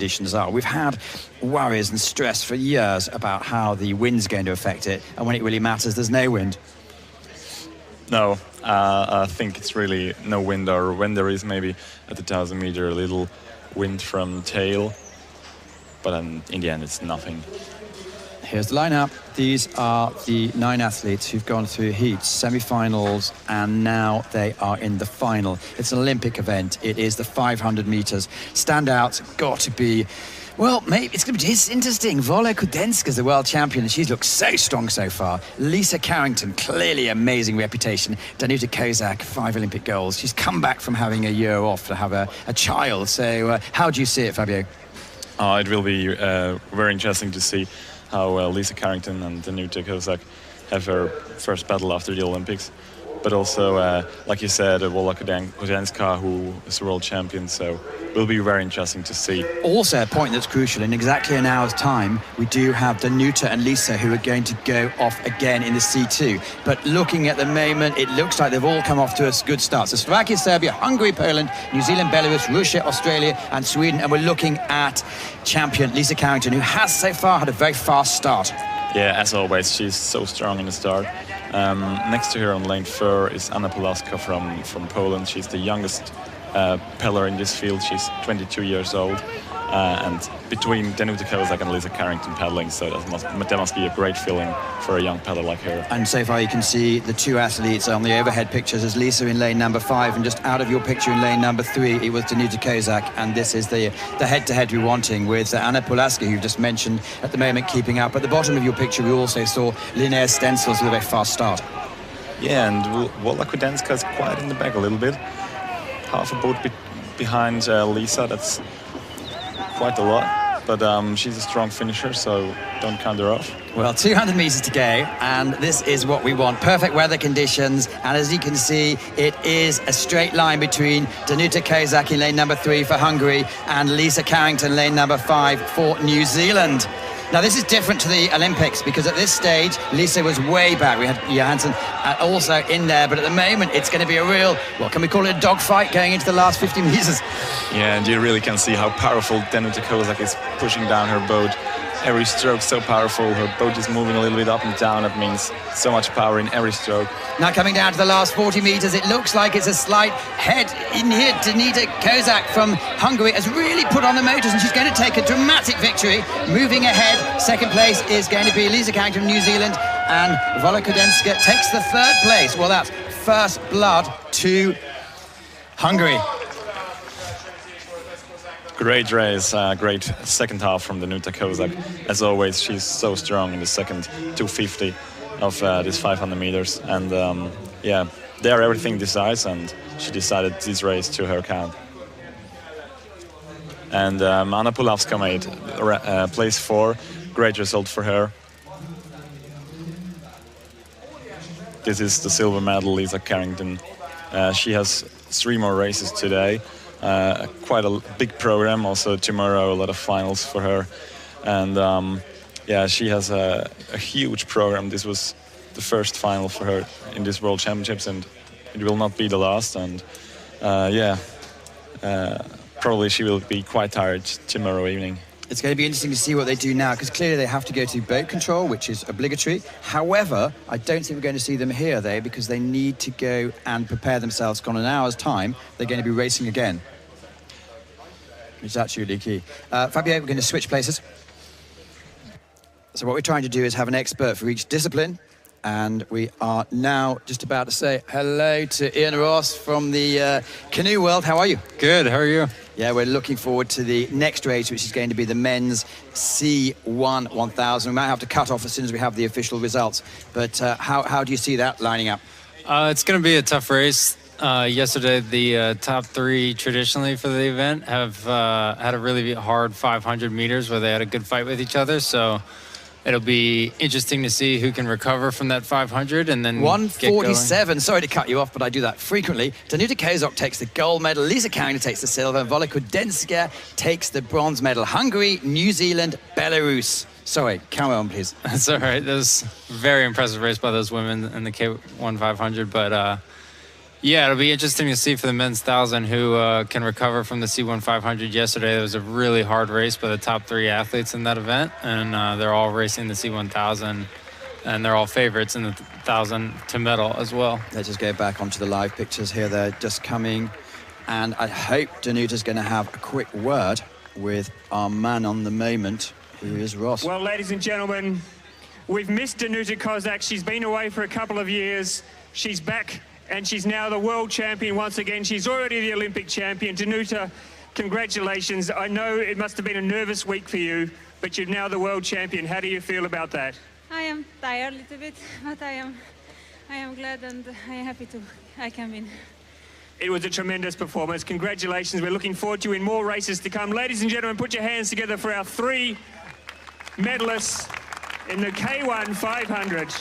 conditions are. We've had worries and stress for years about how the wind's going to affect it, and when it really matters, there's no wind. No, I think it's really no wind, or when there is maybe at the 1,000 meter a little wind from tail, but in the end it's nothing. Here's the lineup. These are the 9 athletes who've gone through heats, semi-finals, and now they are in the final. It's an Olympic event. It is the 500 meters. Standouts got to be, well, maybe it's going to be interesting. Volha KHUDZENKA is the world champion, and she's looked so strong so far. Lisa Carrington, clearly amazing reputation. Danuta KOZÁK, 5 Olympic goals. She's come back from having a year off to have a child. So how do you see it, Fabio? It will be very interesting to see how Lisa Carrington and Danuta KOZÁK have her first battle after the Olympics. But also, like you said, Volha KHUDZENKA, who is the world champion, so it will be very interesting to see. Also, a point that's crucial, in exactly an hour's time, we do have Danuta and Lisa who are going to go off again in the C2. But looking at the moment, it looks like they've all come off to a good start. So Slovakia, Serbia, Hungary, Poland, New Zealand, Belarus, Russia, Australia and Sweden. And we're looking at champion Lisa Carrington, who has so far had a very fast start. Yeah, as always, she's so strong in the start. Next to her on lane 4 is Anna PULAWSKA from Poland. She's the youngest peddler in this field. She's 22 years old. And between Danuta KOZÁK and Lisa Carrington pedaling, so that must be a great feeling for a young peddler like her. And so far you can see the 2 athletes on the overhead pictures as Lisa in lane number 5, and just out of your picture in lane number 3 it was Danuta KOZÁK, and this is the head-to-head we're wanting with Anna PULAWSKA, who you've just mentioned at the moment keeping up. At the bottom of your picture we also saw Linnea STENSILS with a very fast start. Yeah, and Volha KHUDZENKA is quite in the back a little bit. Half a boat behind Lisa, that's quite a lot, but she's a strong finisher, so don't count her off. Well, 200 meters to go, and this is what we want. Perfect weather conditions, and as you can see, it is a straight line between Danuta KOZÁK in lane number 3 for Hungary and Lisa Carrington, lane number 5 for New Zealand. Now, this is different to the Olympics because at this stage, Lisa was way back. We had Johansson also in there, but at the moment, it's going to be a real, what can we call it, a dogfight going into the last 50 meters. Yeah, and you really can see how powerful Danuta KOZÁK is pushing down her boat. Every stroke so powerful. Her boat is moving a little bit up and down. That means so much power in every stroke. Now coming down to the last 40 meters, it looks like it's a slight head in here. Danuta KOZÁK from Hungary has really put on the motors, and she's going to take a dramatic victory. Moving ahead, second place is going to be Lisa Carrington from New Zealand, and Volha KHUDZENKA takes the 3rd place. Well, that's first blood to Hungary. Great race, great second half from Danuta KOZÁK. As always, she's so strong in the second 250 of this 500 meters. And yeah, there everything decides, and she decided this race to her count. And Anna PULAWSKA made place 4. Great result for her. This is the silver medal, Lisa Carrington. She has 3 more races today. Quite a big program. Also tomorrow, a lot of finals for her. And yeah, she has a huge program. This was the first final for her in this World Championships, and it will not be the last. And yeah, probably she will be quite tired tomorrow evening. It's going to be interesting to see what they do now, because clearly they have to go to boat control, which is obligatory. However, I don't think we're going to see them here, though, because they need to go and prepare themselves. In an hour's time, they're going to be racing again, which is absolutely key. Fabio, we're going to switch places. So what we're trying to do is have an expert for each discipline. And we are now just about to say hello to Ian Ross from the canoe world. How are you? Good, how are you? Yeah, we're looking forward to the next race, which is going to be the men's C1 1000. We might have to cut off as soon as we have the official results. But how do you see that lining up? It's going to be a tough race. Yesterday, the top 3 traditionally for the event have had a really hard 500 meters where they had a good fight with each other. So it'll be interesting to see who can recover from that 500 and then 147. Sorry to cut you off, but I do that frequently. Danuta KOZÁK takes the gold medal. Lisa Carrington takes the silver. And Volha KHUDZENKA takes the bronze medal. Hungary, New Zealand, Belarus. Sorry, carry on, please. That's all right. That was a very impressive race by those women in the K-1 500. But Yeah, it'll be interesting to see for the men's 1,000 who can recover from the C1 500 yesterday. It was a really hard race by the top 3 athletes in that event, and they're all racing the C1000, and they're all favorites in the 1,000 to medal as well. Let's just go back onto the live pictures here. They're just coming, and I hope Danuta's going to have a quick word with our man on the moment, who is Ross. Well, ladies and gentlemen, we've missed Danuta KOZÁK. She's been away for a couple of years. She's back, and she's now the world champion once again. She's already the Olympic champion. Danuta, congratulations. I know it must have been a nervous week for you, but you're now the world champion. How do you feel about that? I am tired a little bit, but I am glad and I am happy I can win. It was a tremendous performance. Congratulations. We're looking forward to you in more races to come. Ladies and gentlemen, put your hands together for our 3 medalists in the K-1 500.